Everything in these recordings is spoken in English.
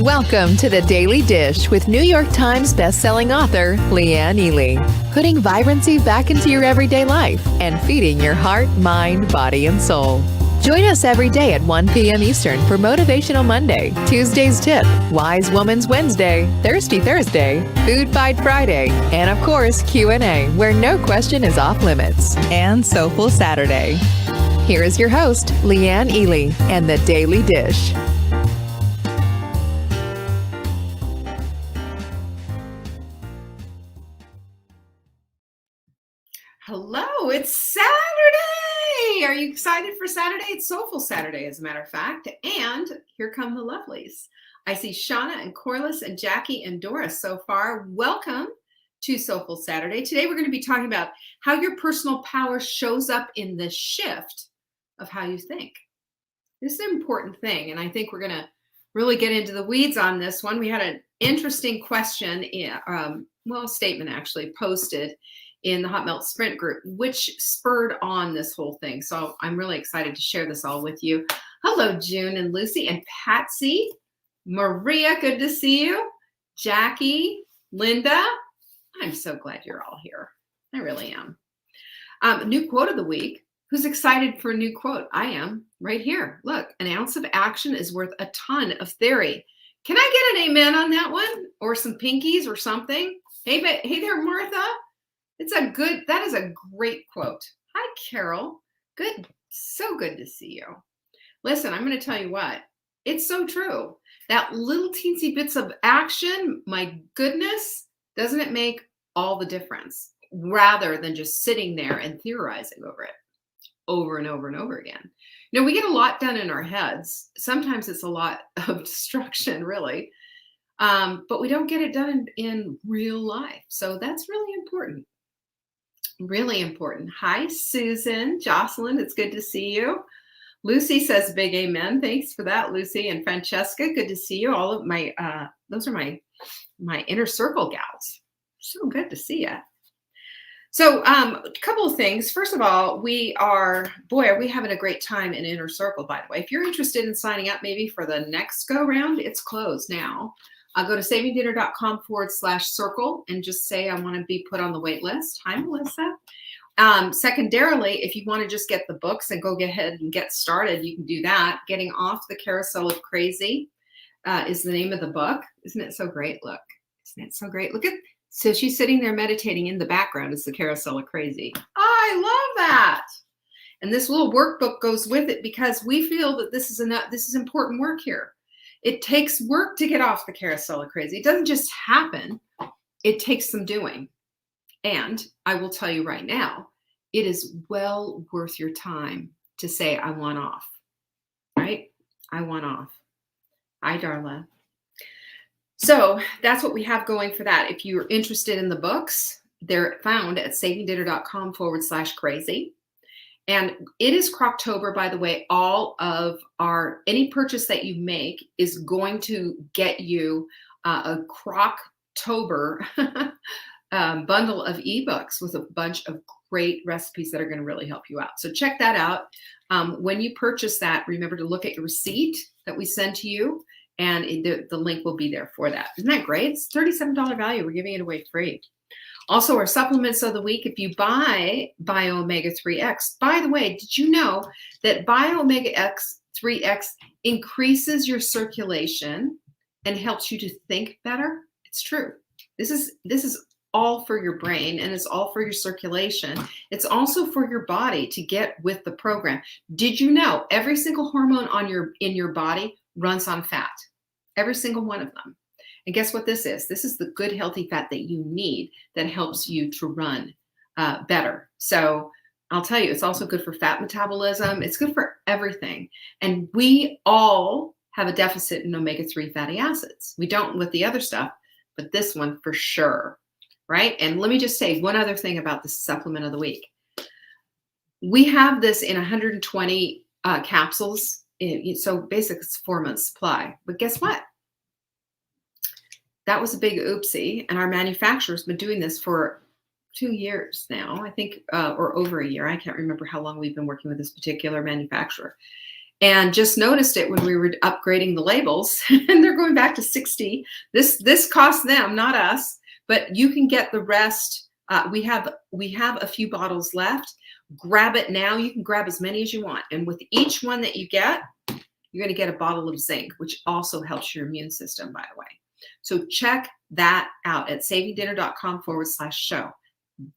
Welcome to the Daily Dish with New York Times bestselling author Leanne Ely. Putting vibrancy back into your everyday life and feeding your heart, mind, body, and soul. Join us every day at 1 p.m. Eastern for Motivational Monday, Tuesday's Tip, Wise Woman's Wednesday, Thirsty Thursday, Food Fight Friday, and of course Q&A, where no question is off limits, and Soulful Saturday. Here is your host, Leanne Ely, and the Daily Dish. Hello, it's Saturday. Are you excited for Saturday? It's Soulful Saturday, as a matter of fact. And here come the lovelies. I see Shauna and Corliss and Jackie and Doris so far. Welcome to Soulful Saturday. Today we're going to be talking about how your personal power shows up in the shift of how you think. This is an important thing, and I think we're going to really get into the weeds on this one. We had an interesting question, statement actually posted in the Hot Melt Sprint group, which spurred on this whole thing. So I'm really excited to share this all with you. Hello, June and Lucy and Patsy. Maria, good to see you. Jackie, Linda, I'm so glad you're all here. I really am. New quote of the week. Who's excited for a new quote? I am right here. Look, an ounce of action is worth a ton of theory. Can I get an amen on that one? Or some pinkies or something? Hey there, Martha. That is a great quote. Hi, Carol. Good. So good to see you. Listen, I'm going to tell you what. It's so true. That little teensy bits of action, my goodness, doesn't it make all the difference? Rather than just sitting there and theorizing over it over and over and over again. You know, we get a lot done in our heads. Sometimes it's a lot of destruction, really. But we don't get it done in real life. So that's really important. Really important. Hi, Susan, Jocelyn, it's good to see you. Lucy says big amen. Thanks for that, Lucy. And Francesca, good to see you. All of my, those are my inner circle gals. So good to see you. So a couple of things. First of all, are we having a great time in Inner Circle, by the way. If you're interested in signing up maybe for the next go round, it's closed now. Go to savingdinner.com/circle and just say, I want to be put on the wait list. Hi, Melissa. Secondarily, if you want to just get the books and go ahead and get started, you can do that. Getting Off the Carousel of Crazy is the name of the book. Isn't it so great? Look, isn't it so great? So she's sitting there meditating in the background. It's the Carousel of Crazy. I love that. And this little workbook goes with it because we feel that this is important work here. It takes work to get off the carousel of crazy. It doesn't just happen. It takes some doing. And I will tell you right now, it is well worth your time to say, I want off, right? I want off. Hi, Darla. So that's what we have going for that. If you're interested in the books, they're found at savingdinner.com/crazy. And it is Croctober, by the way. Any purchase that you make is going to get you a Croctober bundle of ebooks with a bunch of great recipes that are going to really help you out. So check that out. When you purchase that, remember to look at your receipt that we send to you, and the link will be there for that. Isn't that great? It's $37 value. We're giving it away free. Also, our supplements of the week, if you buy Bio Omega 3X, by the way, did you know that Bio Omega 3X increases your circulation and helps you to think better? It's true. This is all for your brain, and it's all for your circulation. It's also for your body to get with the program. Did you know every single hormone in your body runs on fat? Every single one of them. And guess what this is? This is the good, healthy fat that you need that helps you to run better. So I'll tell you, it's also good for fat metabolism. It's good for everything. And we all have a deficit in omega-3 fatty acids. We don't with the other stuff, but this one for sure, right? And let me just say one other thing about the supplement of the week. We have this in 120 capsules. So basically it's 4 months supply. But guess what? That was a big oopsie, and our manufacturer's been doing this for 2 years now, I think, or over a year. I can't remember how long we've been working with this particular manufacturer. and just noticed it when we were upgrading the labels, and they're going back to 60. This costs them, not us, but you can get the rest. We have a few bottles left. Grab it now. You can grab as many as you want, and with each one that you get, you're going to get a bottle of zinc, which also helps your immune system, by the way. So check that out at savingdinner.com/show.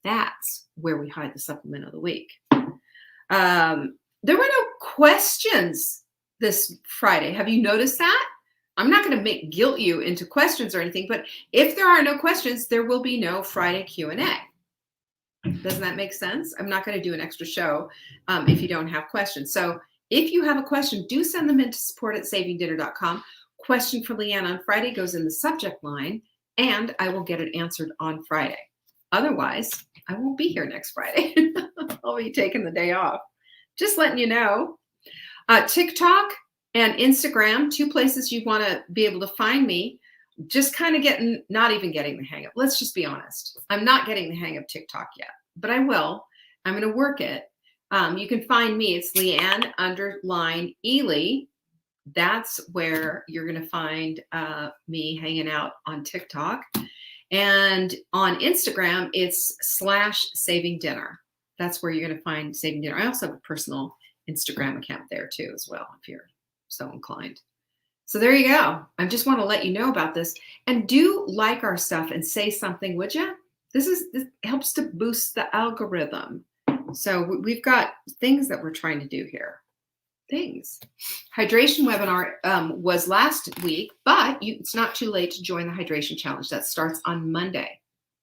That's where we hide the supplement of the week. There were no questions this Friday. Have you noticed that? I'm not going to guilt you into questions or anything, but if there are no questions, there will be no Friday Q&A. Doesn't that make sense? I'm not going to do an extra show if you don't have questions. So if you have a question, do send them in to support@savingdinner.com. Question for Leanne on Friday goes in the subject line, and I will get it answered on Friday. Otherwise, I won't be here next Friday. I'll be taking the day off. Just letting you know. TikTok and Instagram, 2 places you want to be able to find me. Just kind of not even getting the hang of. Let's just be honest. I'm not getting the hang of TikTok yet, but I will. I'm going to work it. You can find me. It's Leanne_Ely. That's where you're going to find me hanging out on TikTok. And on Instagram, it's /savingdinner. That's where you're going to find Saving Dinner. I also have a personal Instagram account there too, as well, if you're so inclined. So there you go. I just want to let you know about this, and do like our stuff and say something, would you? This helps to boost the algorithm. So we've got things that we're trying to do here. Things. Hydration webinar was last week, but it's not too late to join the hydration challenge. That starts on Monday.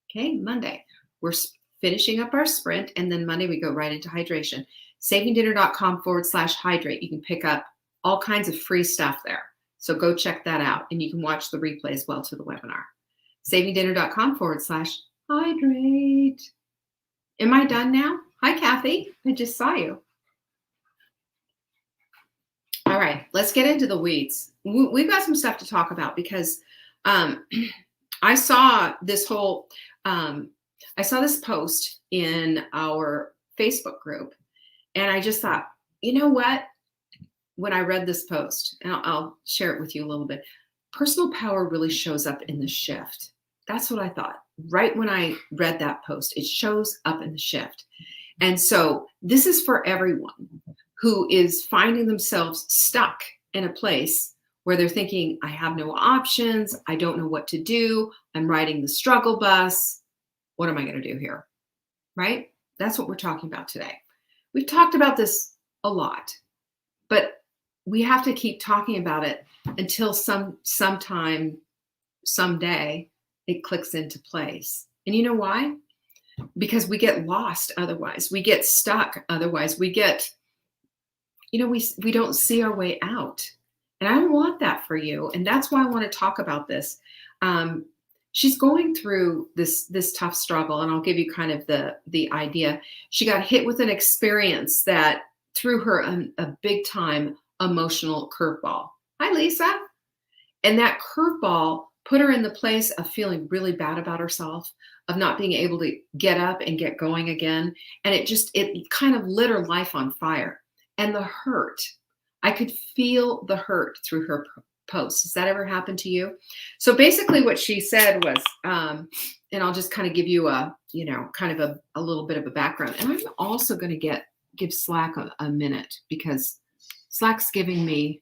Okay, Monday. We're finishing up our sprint, and then Monday we go right into hydration. savingdinner.com/hydrate. You can pick up all kinds of free stuff there. So go check that out, and you can watch the replay as well to the webinar. savingdinner.com/hydrate. Am I done now? Hi, Kathy. I just saw you. All right, let's get into the weeds. We've got some stuff to talk about because I saw this post in our Facebook group, and I just thought, you know what? When I read this post, and I'll share it with you a little bit, personal power really shows up in the shift. That's what I thought. Right when I read that post, it shows up in the shift. And so this is for everyone who is finding themselves stuck in a place where they're thinking, I have no options. I don't know what to do. I'm riding the struggle bus. What am I going to do here? Right? That's what we're talking about today. We've talked about this a lot, but we have to keep talking about it until sometime, someday, it clicks into place. And you know why? Because we get lost otherwise. We get stuck otherwise. We get, we don't see our way out. And I don't want that for you. And that's why I want to talk about this. She's going through this tough struggle, and I'll give you kind of the idea. She got hit with an experience that threw her a big time emotional curveball. Hi, Lisa. And that curveball put her in the place of feeling really bad about herself, of not being able to get up and get going again. And it kind of lit her life on fire. And the hurt, I could feel the hurt through her post. Has that ever happened to you? So basically what she said was, and I'll just kind of give you a little bit of a background. And I'm also going to give Slack a minute, because Slack's giving me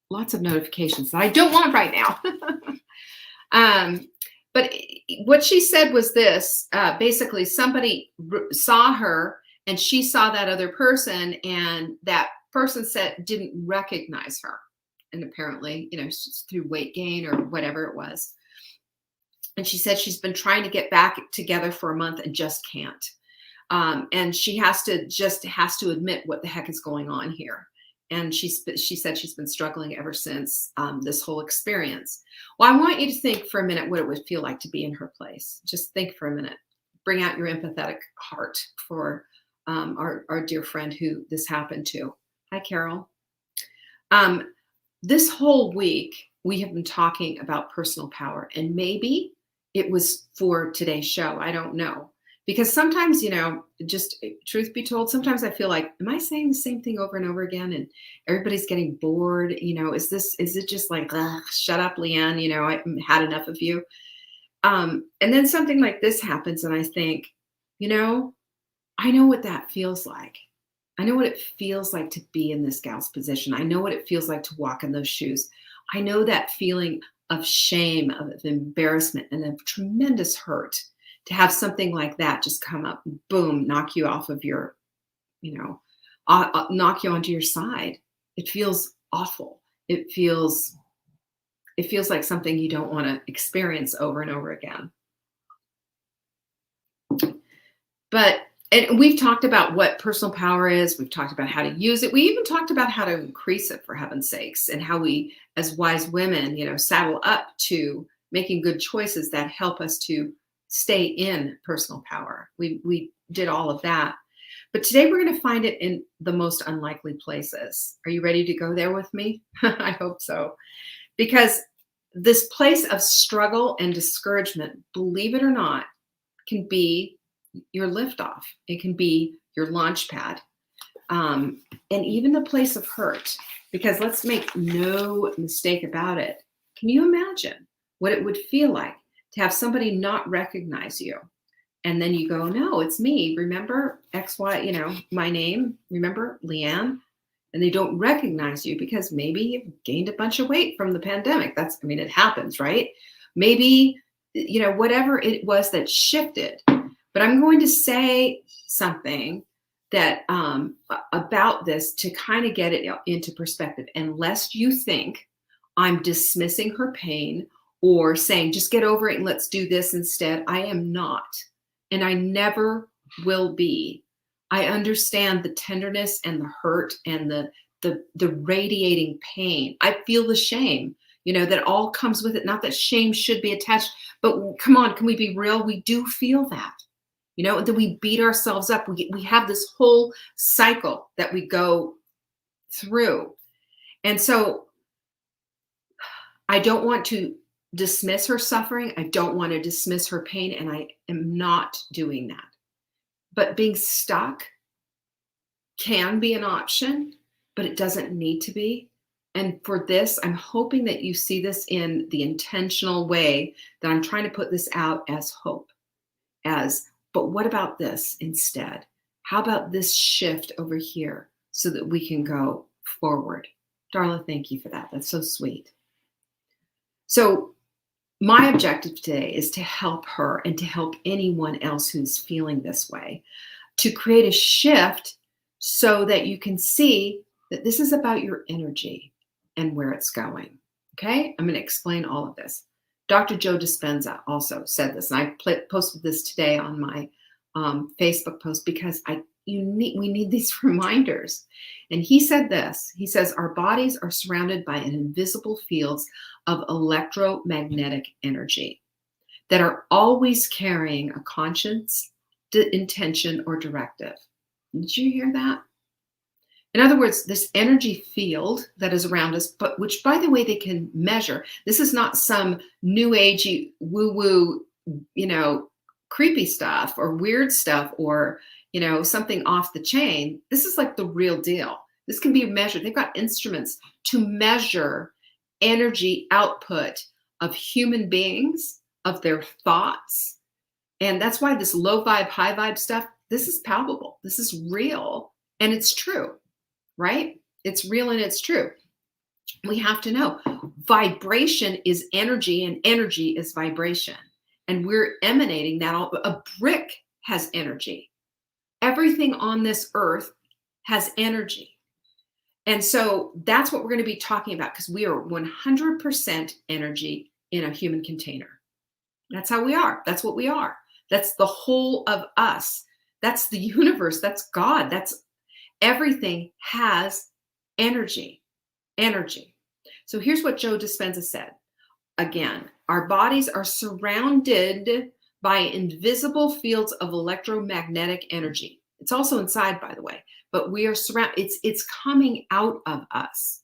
lots of notifications that I don't want right now. But what she said was this, basically somebody saw her and she saw that other person, and that person didn't recognize her. And apparently, through weight gain or whatever it was. And she said she's been trying to get back together for a month and just can't. And she has to admit what the heck is going on here. And she said she's been struggling ever since this whole experience. Well, I want you to think for a minute what it would feel like to be in her place. Just think for a minute. Bring out your empathetic heart for our dear friend who this happened to. Hi, Carol. This whole week, we have been talking about personal power, and maybe it was for today's show. I don't know. Because sometimes, just truth be told, sometimes I feel like, am I saying the same thing over and over again? And everybody's getting bored. Is it just like, ugh, shut up, Leanne, I had enough of you. And then something like this happens and I think, I know what that feels like. I know what it feels like to be in this gal's position. I know what it feels like to walk in those shoes. I know that feeling of shame, of embarrassment, and of tremendous hurt to have something like that just come up, boom, knock you off of your, knock you onto your side. It feels awful. It feels like something you don't want to experience over and over again. And we've talked about what personal power is. We've talked about how to use it. We even talked about how to increase it, for heaven's sakes, and how we, as wise women, saddle up to making good choices that help us to stay in personal power. We did all of that. But today we're going to find it in the most unlikely places. Are you ready to go there with me? I hope so. Because this place of struggle and discouragement, believe it or not, can be your liftoff. It can be your launch pad. And even the place of hurt, because let's make no mistake about it. Can you imagine what it would feel like to have somebody not recognize you? And then you go, no, it's me. Remember XY, my name, remember Leanne? And they don't recognize you because maybe you've gained a bunch of weight from the pandemic. It happens, right? Maybe, whatever it was that shifted. But I'm going to say something that about this to kind of get it into perspective. And lest you think I'm dismissing her pain or saying, just get over it and let's do this instead. I am not. And I never will be. I understand the tenderness and the hurt and the radiating pain. I feel the shame, that all comes with it. Not that shame should be attached, but come on, can we be real? We do feel that. That we beat ourselves up. We have this whole cycle that we go through. And so I don't want to dismiss her suffering. I don't want to dismiss her pain. And I am not doing that. But being stuck can be an option, but it doesn't need to be. And for this, I'm hoping that you see this in the intentional way that I'm trying to put this out as hope, but what about this instead? How about this shift over here so that we can go forward? Darla, thank you for that. That's so sweet. So my objective today is to help her and to help anyone else who's feeling this way to create a shift so that you can see that this is about your energy and where it's going. Okay? I'm going to explain all of this. Dr. Joe Dispenza also said this, and I posted this today on my Facebook post because we need these reminders. And he said this. He says, our bodies are surrounded by an invisible fields of electromagnetic energy that are always carrying a conscience, intention, or directive. Did you hear that? In other words, this energy field that is around us, but which, by the way, they can measure. This is not some new agey woo-woo, creepy stuff or weird stuff or, something off the chain. This is like the real deal. This can be measured. They've got instruments to measure energy output of human beings, of their thoughts. And that's why this low vibe, high vibe stuff, this is palpable. This is real. And it's true. Right? It's real and it's true. We have to know vibration is energy and energy is vibration. And we're emanating that. A brick has energy. Everything on this earth has energy. And so that's what we're going to be talking about because we are 100% energy in a human container. That's how we are. That's what we are. That's the whole of us. That's the universe. That's God. That's everything has energy. So here's what Joe Dispenza said. Again, our bodies are surrounded by invisible fields of electromagnetic energy. It's also inside, by the way, but we are surrounded. It's coming out of us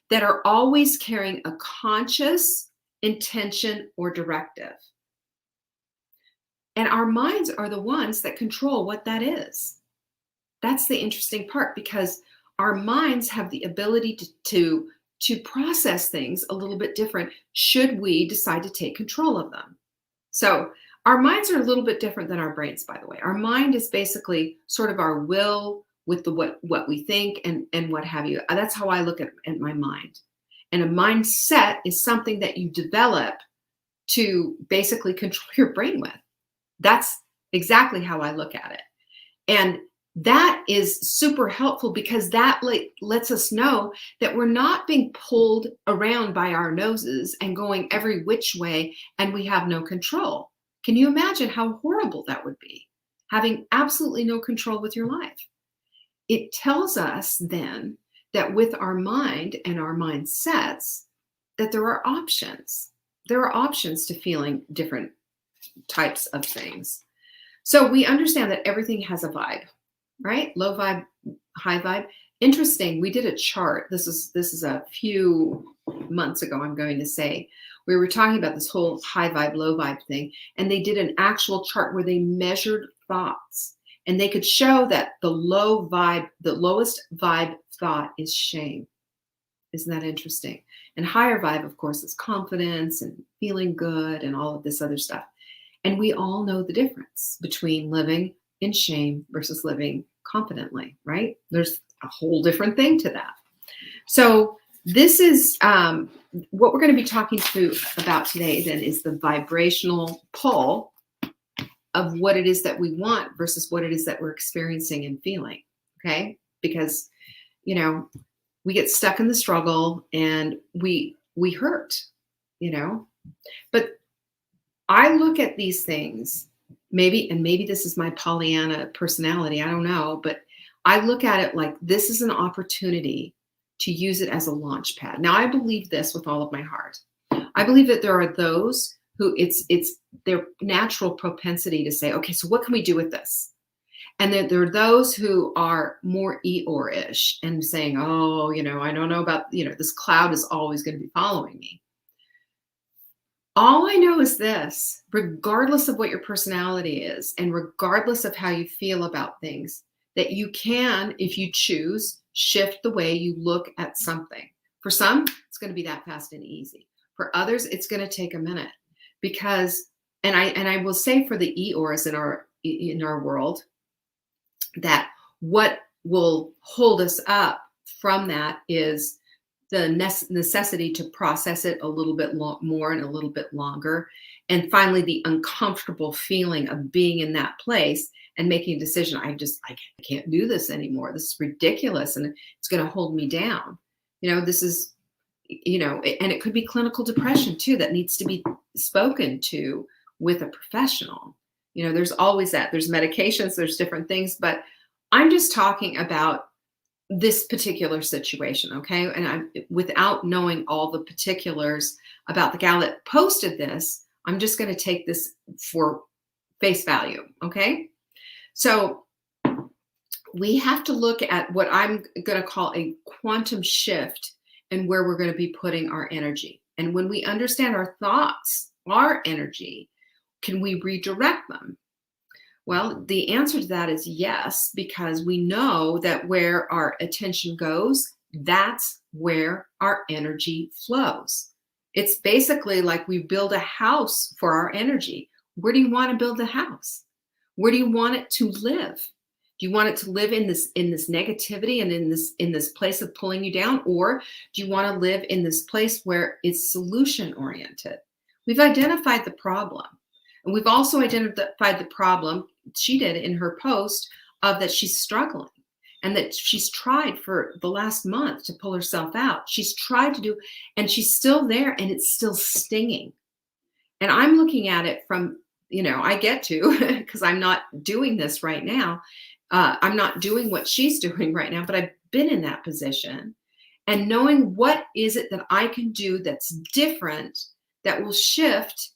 that are always carrying a conscious intention or directive. And our minds are the ones that control what that is. That's the interesting part, because our minds have the ability to process things a little bit different should we decide to take control of them. So our minds are a little bit different than our brains, by the way. Our mind is basically sort of our will with the what we think and what have you. That's how I look at my mind. And a mindset is something that you develop to basically control your brain with. That's exactly how I look at it. And that is super helpful, because that lets us know that we're not being pulled around by our noses and going every which way, and we have no control. Can you imagine how horrible that would be, having absolutely no control with your life? It tells us then that with our mind and our mindsets, that there are options. There are options to feeling different types of things. So we understand that everything has a vibe, right? Low vibe, high vibe. Interesting. We did a chart. This is a few months ago, I'm going to say. We were talking about this whole high vibe, low vibe thing, and they did an actual chart where they measured thoughts, and they could show that the lowest vibe thought is shame. Isn't that interesting? And higher vibe, of course, is confidence and feeling good and all of this other stuff. And we all know the difference between living in shame versus living confidently, right? There's a whole different thing to that. So this is what we're going to be talking about today then, is the vibrational pull of what it is that we want versus what it is that we're experiencing and feeling, okay? Because, you know, we get stuck in the struggle and we hurt, you know? But I look at these things, maybe this is my Pollyanna personality, I don't know, but I look at it like this is an opportunity to use it as a launch pad. Now, I believe this with all of my heart. I believe that there are those who it's their natural propensity to say, okay, so what can we do with this? And then there are those who are more Eeyore-ish and saying, oh, you know, I don't know about, you know, this cloud is always going to be following me. All I know is this: regardless of what your personality is, and regardless of how you feel about things, that you can, if you choose, shift the way you look at something. For some, it's going to be that fast and easy. For others, it's going to take a minute, because, and I will say for the Eeyores in our world, that what will hold us up from that is the necessity to process it a little bit more and a little bit longer. And finally, the uncomfortable feeling of being in that place and making a decision. I can't do this anymore. This is ridiculous. And it's going to hold me down. You know, this is, you know, and it could be clinical depression too, that needs to be spoken to with a professional. You know, there's always that. There's medications, there's different things, but I'm just talking about this particular situation, okay? And I'm, without knowing all the particulars about the gal that posted this, I'm just going to take this for face value, okay? So we have to look at what I'm going to call a quantum shift and where we're going to be putting our energy. And when we understand our thoughts, our energy, can we redirect them? Well, the answer to that is yes, because we know that where our attention goes, that's where our energy flows. It's basically like we build a house for our energy. Where do you want to build a house? Where do you want it to live? Do you want it to live in this negativity and in this place of pulling you down? Or do you want to live in this place where it's solution oriented? We've identified the problem. And we've also identified the problem, she did in her post, of that she's struggling and that she's tried for the last month to pull herself out. She's tried to do, and she's still there, and it's still stinging. And I'm looking at it from, you know, I get to, because I'm not doing this right now. I'm not doing what she's doing right now, but I've been in that position. And knowing what is it that I can do that's different, that will shift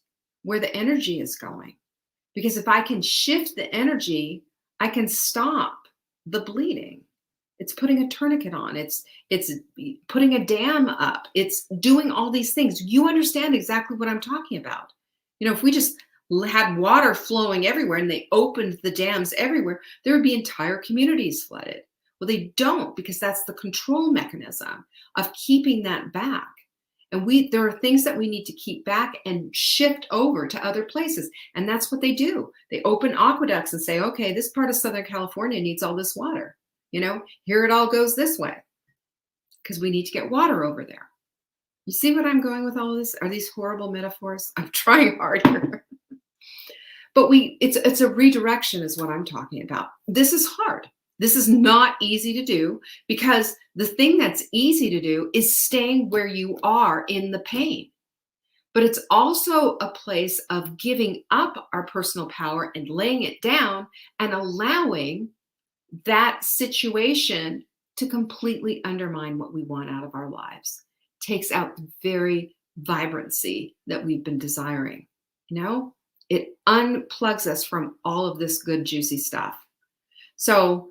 where the energy is going. Because if I can shift the energy, I can stop the bleeding. It's putting a tourniquet on. It's putting a dam up. It's doing all these things. You understand exactly what I'm talking about. You know, if we just had water flowing everywhere and they opened the dams everywhere, there would be entire communities flooded. Well, they don't, because that's the control mechanism of keeping that back. And there are things that we need to keep back and shift over to other places. And that's what they do. They open aqueducts and say, okay, this part of Southern California needs all this water. Here it all goes this way, because we need to get water over there. You see what I'm going with all of this? Are these horrible metaphors? I'm trying hard here. But it's a redirection is what I'm talking about. This is hard. This is not easy to do, because the thing that's easy to do is staying where you are in the pain. But it's also a place of giving up our personal power and laying it down and allowing that situation to completely undermine what we want out of our lives. Takes out the very vibrancy that we've been desiring. It unplugs us from all of this good, juicy stuff. So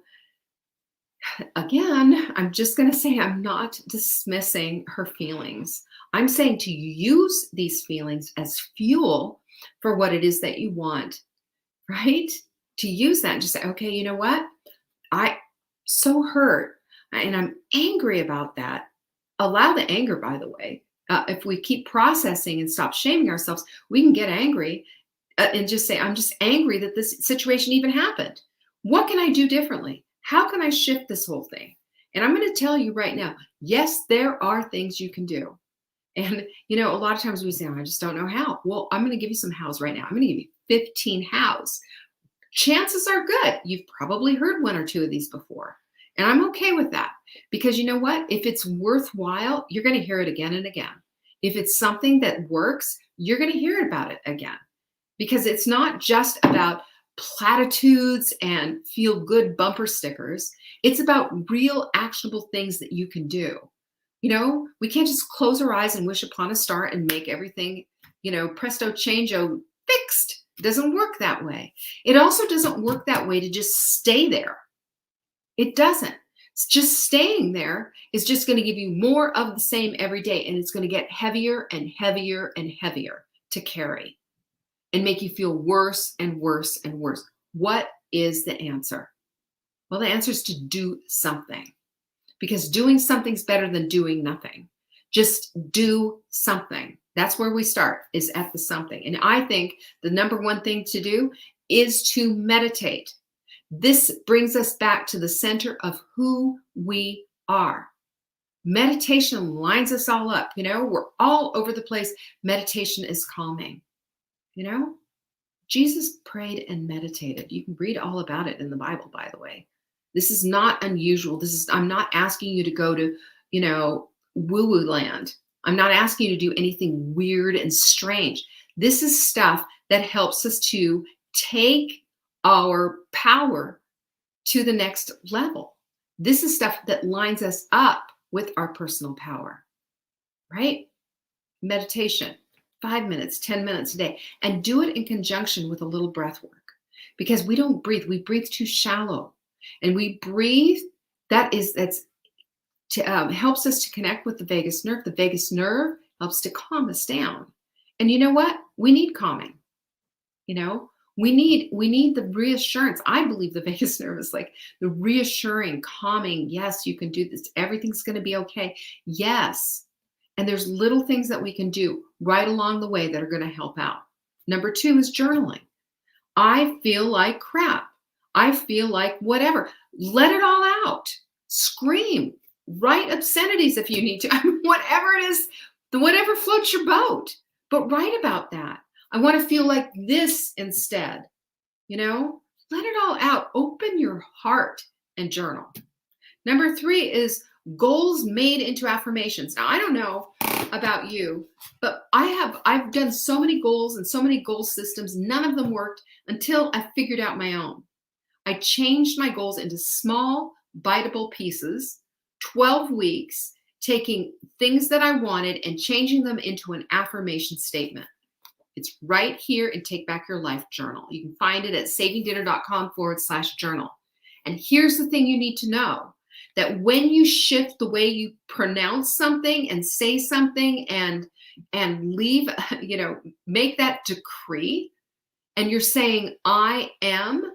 again, I'm just going to say, I'm not dismissing her feelings. I'm saying to use these feelings as fuel for what it is that you want, right? To use that and just say, okay, you know what? I'm so hurt and I'm angry about that. Allow the anger, by the way. If we keep processing and stop shaming ourselves, we can get angry and just say, I'm just angry that this situation even happened. What can I do differently? How can I shift this whole thing? And I'm going to tell you right now, yes, there are things you can do. And, a lot of times we say, I just don't know how. Well, I'm going to give you some hows right now. I'm going to give you 15 hows. Chances are good. You've probably heard one or two of these before. And I'm okay with that, because you know what? If it's worthwhile, you're going to hear it again and again. If it's something that works, you're going to hear about it again, because it's not just about platitudes and feel good bumper stickers. It's about real actionable things that you can do. We can't just close our eyes and wish upon a star and make everything, presto changeo fixed. It doesn't work that way. It also doesn't work that way to just stay there. It doesn't. It's just staying there is just going to give you more of the same every day. And it's going to get heavier and heavier and heavier to carry and make you feel worse and worse and worse. What is the answer? Well, the answer is to do something, because doing something's better than doing nothing. Just do something. That's where we start, is at the something. And I think the number one thing to do is to meditate. This brings us back to the center of who we are. Meditation lines us all up. We're all over the place. Meditation is calming. Jesus prayed and meditated. You can read all about it in the Bible, by the way. This is not unusual. I'm not asking you to go to, woo-woo land. I'm not asking you to do anything weird and strange. This is stuff that helps us to take our power to the next level. This is stuff that lines us up with our personal power, right? Meditation, 5 minutes, 10 minutes a day, and do it in conjunction with a little breath work, because we don't breathe. We breathe too shallow, and we breathe. That's helps us to connect with the vagus nerve. The vagus nerve helps to calm us down. And you know what? We need calming. We need the reassurance. I believe the vagus nerve is like the reassuring, calming. Yes, you can do this. Everything's going to be okay. Yes. And there's little things that we can do right along the way that are going to help out. Number 2 is journaling. I feel like crap. I feel like whatever. Let it all out. Scream. Write obscenities if you need to. Whatever it is, whatever floats your boat. But write about that. I want to feel like this instead. Let it all out. Open your heart and journal. Number 3 is goals made into affirmations. Now, I don't know about you, but I've done so many goals and so many goal systems. None of them worked until I figured out my own. I changed my goals into small, biteable pieces, 12 weeks, taking things that I wanted and changing them into an affirmation statement. It's right here in Take Back Your Life journal. You can find it at savingdinner.com/journal. And here's the thing you need to know, that when you shift the way you pronounce something and say something and leave, make that decree, and you're saying, I am,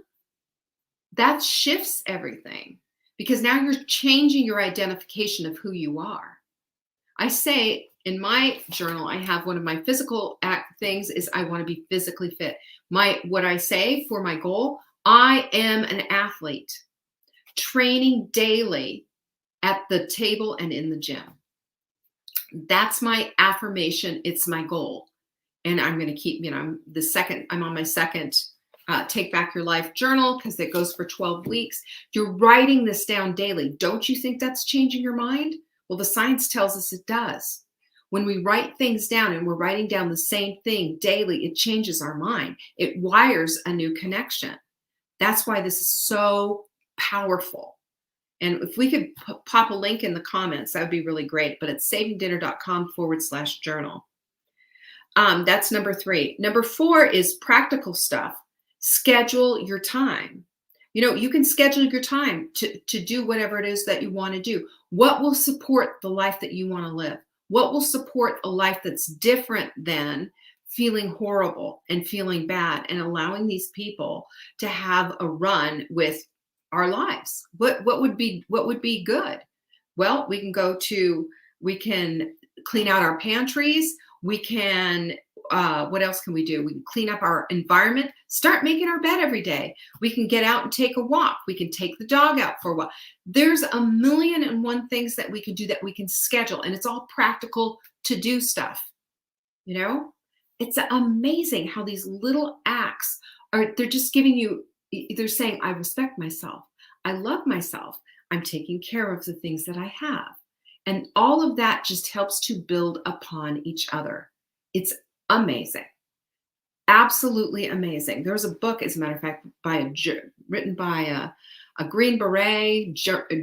that shifts everything, because now you're changing your identification of who you are. I say in my journal, I have one of my physical things is I want to be physically fit. What I say for my goal, I am an athlete training daily at the table and in the gym. That's my affirmation. It's my goal. And I'm going to keep, I'm on my second Take Back Your Life journal, because it goes for 12 weeks. You're writing this down daily. Don't you think that's changing your mind? Well, the science tells us it does. When we write things down and we're writing down the same thing daily, it changes our mind. It wires a new connection. That's why this is so powerful. And if we could pop a link in the comments, that would be really great. But it's savingdinner.com/journal. That's number 3. Number 4 is practical stuff. Schedule your time. You can schedule your time to do whatever it is that you want to do. What will support the life that you want to live? What will support a life that's different than feeling horrible and feeling bad and allowing these people to have a run with our lives? What would be good? Well, we can clean out our pantries. We can, what else can we do? We can clean up our environment, start making our bed every day. We can get out and take a walk. We can take the dog out for a walk. There's 1,000,001 things that we can do that we can schedule, and it's all practical to do stuff. It's amazing how these little acts they're just giving you, they're saying, I respect myself. I love myself. I'm taking care of the things that I have. And all of that just helps to build upon each other. It's amazing. Absolutely amazing. There's a book, as a matter of fact, written by a Green Beret,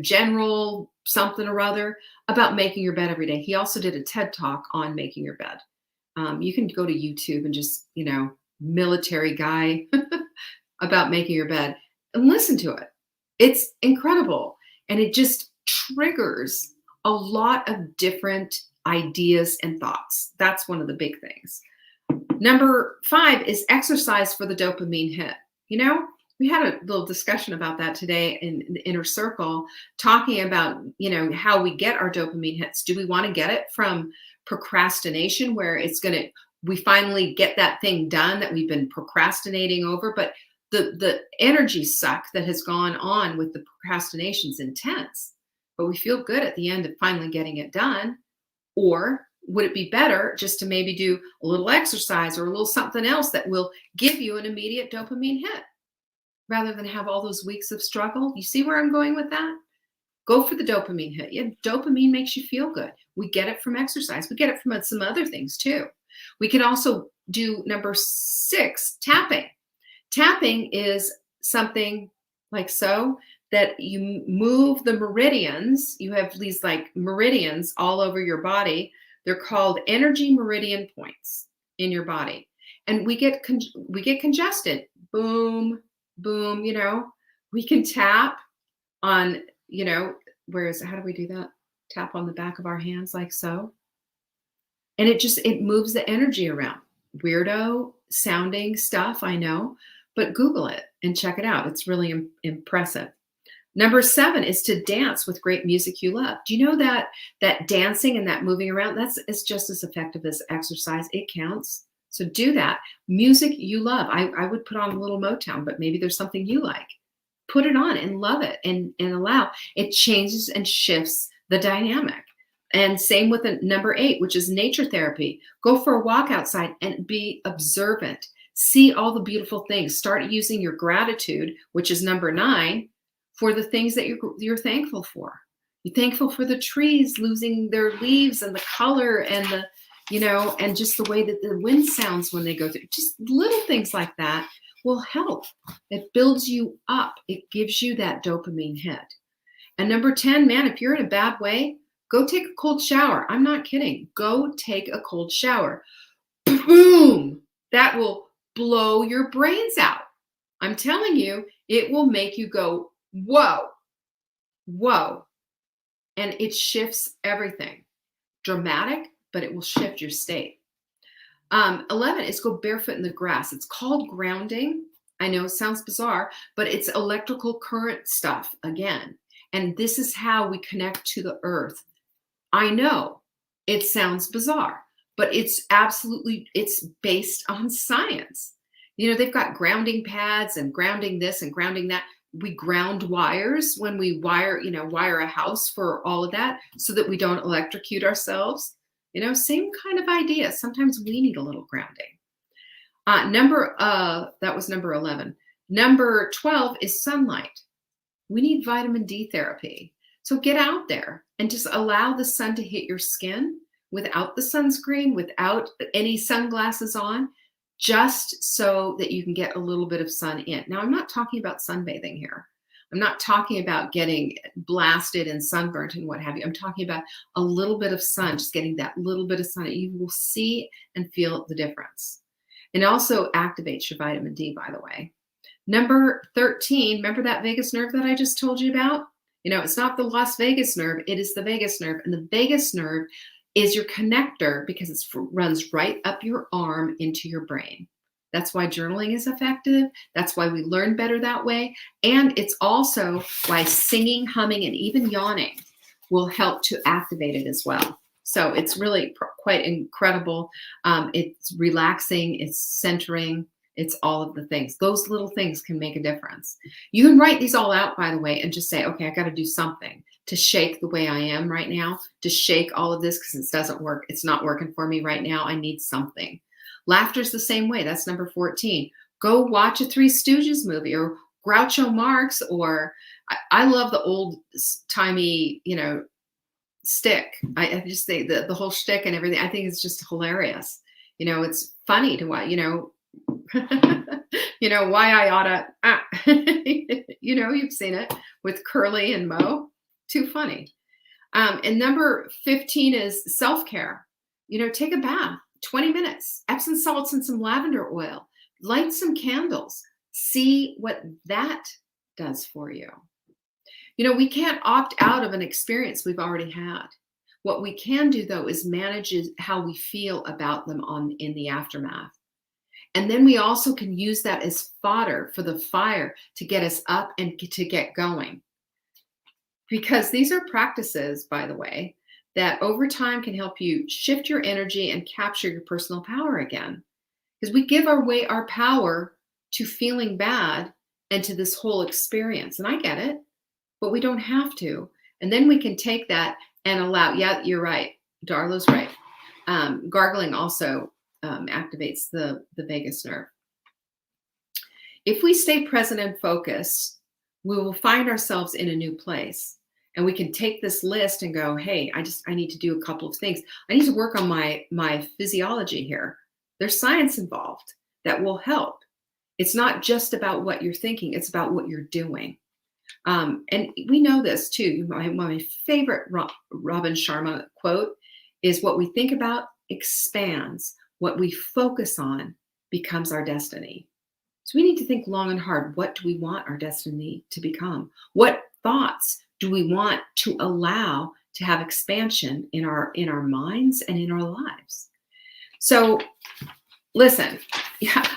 general something or other, about making your bed every day. He also did a TED Talk on making your bed. You can go to YouTube and just, military guy about making your bed and listen to it. It's incredible. And it just triggers a lot of different ideas and thoughts. That's one of the big things. Number 5 is exercise for the dopamine hit. We had a little discussion about that today in the inner circle, talking about, how we get our dopamine hits. Do we want to get it from procrastination, where we finally get that thing done that we've been procrastinating over? But the energy suck that has gone on with the procrastination is intense, but we feel good at the end of finally getting it done. Or would it be better just to maybe do a little exercise or a little something else that will give you an immediate dopamine hit, rather than have all those weeks of struggle? You see where I'm going with that? Go for the dopamine hit. Yeah, dopamine makes you feel good. We get it from exercise. We get it from some other things too. We can also do number 6, tapping. Tapping is something like so, that you move the meridians. You have these like meridians all over your body. They're called energy meridian points in your body. And we get congested. Boom, boom, we can tap on, how do we do that? Tap on the back of our hands like so. And it moves the energy around. Weirdo sounding stuff, I know, but Google it and check it out. It's really impressive. Number 7 is to dance with great music you love. Do you know that dancing and that moving around, is just as effective as exercise? It counts. So do that. Music you love. I would put on a little Motown, but maybe there's something you like. Put it on and love it and allow. It changes and shifts the dynamic. And same with number 8, which is nature therapy. Go for a walk outside and be observant. See all the beautiful things. Start using your gratitude, which is number 9, for the things that you're thankful for. You're thankful for the trees losing their leaves and the color and and just the way that the wind sounds when they go through. Just little things like that will help. It builds you up. It gives you that dopamine hit. And number 10, man, if you're in a bad way, go take a cold shower. I'm not kidding. Go take a cold shower. Boom! That will blow your brains out. I'm telling you, it will make you go, whoa, whoa. And it shifts everything. Dramatic, but it will shift your state. 11 is go barefoot in the grass. It's called grounding. I know it sounds bizarre, but it's electrical current stuff again. And this is how we connect to the earth. I know it sounds bizarre, but it's based on science. They've got grounding pads and grounding this and grounding that. We ground wires when we wire a house for all of that so that we don't electrocute ourselves. Same kind of idea. Sometimes we need a little grounding. That was number 11. Number 12 is sunlight. We need vitamin D therapy. So get out there and just allow the sun to hit your skin without the sunscreen, without any sunglasses on, just so that you can get a little bit of sun in. Now, I'm not talking about sunbathing here. I'm not talking about getting blasted and sunburnt and what have you. I'm talking about a little bit of sun, just getting that little bit of sun. You will see and feel the difference. And also activates your vitamin D, by the way. Number 13, remember that vagus nerve that I just told you about? It's not the Las Vegas nerve, it is the vagus nerve. And the vagus nerve is your connector because it runs right up your arm into your brain. That's why journaling is effective. That's why we learn better that way. And it's also why singing, humming, and even yawning will help to activate it as well. So it's really quite incredible. It's relaxing, it's centering, it's all of the things. Those little things can make a difference. You can write these all out, by the way, and just say, okay, I got to do something to shake the way I am right now, to shake all of this because it doesn't work. It's not working for me right now. I need something. Laughter's the same way. That's number 14. Go watch a Three Stooges movie or Groucho Marx, or I love the old timey, stick. I just think the whole shtick and everything, I think it's just hilarious. It's funny to watch, why I oughta, you've seen it with Curly and Mo. Too funny. And number 15 is self-care. Take a bath, 20 minutes, Epsom salts and some lavender oil, light some candles, see what that does for you. We can't opt out of an experience we've already had. What we can do, though, is manage how we feel about them in the aftermath. And then we also can use that as fodder for the fire to get us up and to get going. Because these are practices, by the way, that over time can help you shift your energy and capture your personal power again. Because we give away our power to feeling bad and to this whole experience. And I get it, but we don't have to. And then we can take that and allow, yeah, you're right. Darla's right. Gargling also activates the vagus nerve. If we stay present and focused, we will find ourselves in a new place. And we can take this list and go, hey, I need to do a couple of things. I need to work on my physiology here. There's science involved that will help. It's not just about what you're thinking. It's about what you're doing. And we know this too. My favorite Robin Sharma quote is, what we think about expands. What we focus on becomes our destiny. So we need to think long and hard. What do we want our destiny to become? What thoughts do we want to allow to have expansion in our minds and in our lives? So listen,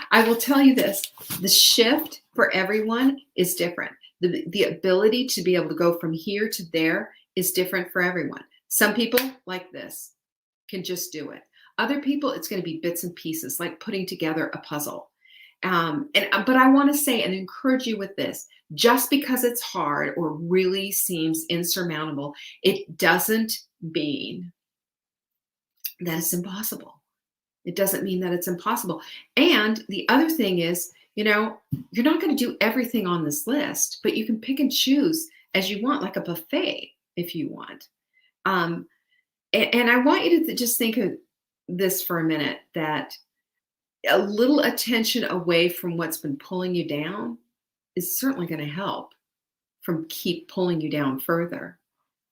I will tell you this, the shift for everyone is different. The ability to be able to go from here to there is different for everyone. Some people, like this, can just do it. Other people, it's going to be bits and pieces, like putting together a puzzle. But I want to say and encourage you with this, just because it's hard or really seems insurmountable, it doesn't mean that it's impossible. It doesn't mean that it's impossible. And the other thing is, you're not going to do everything on this list, but you can pick and choose as you want, like a buffet, if you want. And I want you to just think of this for a minute, that a little attention away from what's been pulling you down is certainly going to help from keep pulling you down further.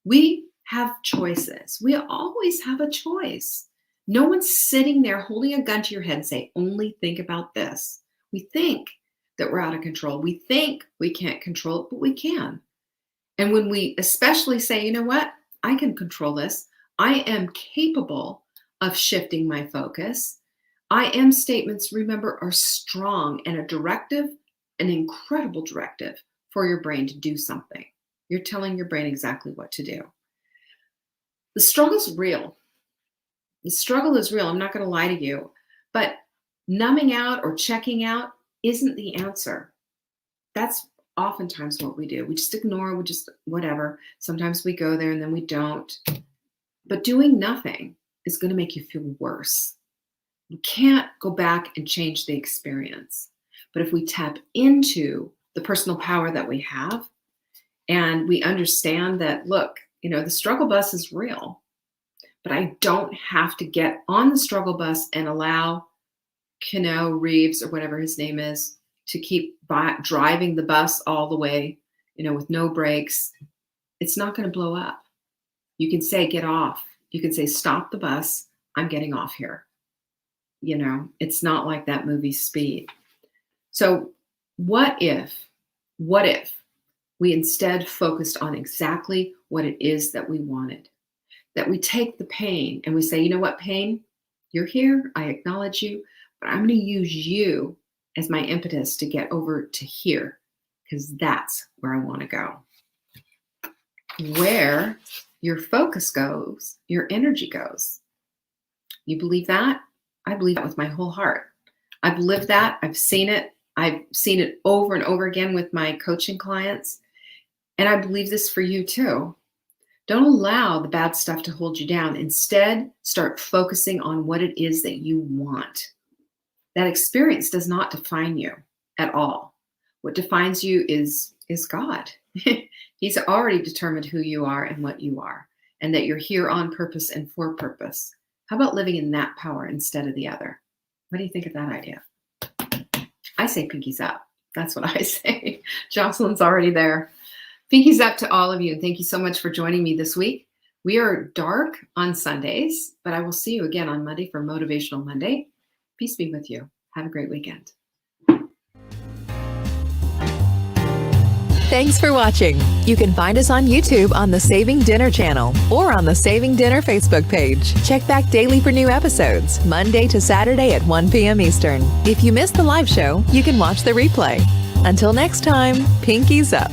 We have choices. We always have a choice. No one's sitting there holding a gun to your head and say, only think about this. We think that we're out of control. We think we can't control it, but we can. And when we especially say, you know what, I can control this. I am capable of shifting my focus. I am statements, remember, are strong and a directive, an incredible directive for your brain to do something. You're telling your brain exactly what to do. The struggle's real. The struggle is real. I'm not going to lie to you. But numbing out or checking out isn't the answer. That's oftentimes what we do. We just ignore, we just whatever. Sometimes we go there and then we don't. But doing nothing is going to make you feel worse. You can't go back and change the experience. But if we tap into the personal power that we have and we understand that, look, the struggle bus is real, but I don't have to get on the struggle bus and allow Reeves or whatever his name is to keep driving the bus all the way, with no brakes. It's not going to blow up. You can say, get off. You can say, stop the bus. I'm getting off here. It's not like that movie Speed. So what if we instead focused on exactly what it is that we wanted? That we take the pain and we say, you know what, pain, you're here. I acknowledge you, but I'm going to use you as my impetus to get over to here, because that's where I want to go. Where your focus goes, your energy goes. You believe that? I believe that with my whole heart. I've lived that. I've seen it. I've seen it over and over again with my coaching clients. And I believe this for you too. Don't allow the bad stuff to hold you down. Instead, start focusing on what it is that you want. That experience does not define you at all. What defines you is God. He's already determined who you are and what you are, and that you're here on purpose and for purpose. How about living in that power instead of the other? What do you think of that idea? I say pinkies up. That's what I say. Jocelyn's already there. Pinkies up to all of you. And thank you so much for joining me this week. We are dark on Sundays, but I will see you again on Monday for Motivational Monday. Peace be with you. Have a great weekend. Thanks for watching. You can find us on YouTube on the Saving Dinner channel or on the Saving Dinner Facebook page. Check back daily for new episodes, Monday to Saturday at 1 p.m. Eastern. If you missed the live show, you can watch the replay. Until next time, pinkies up.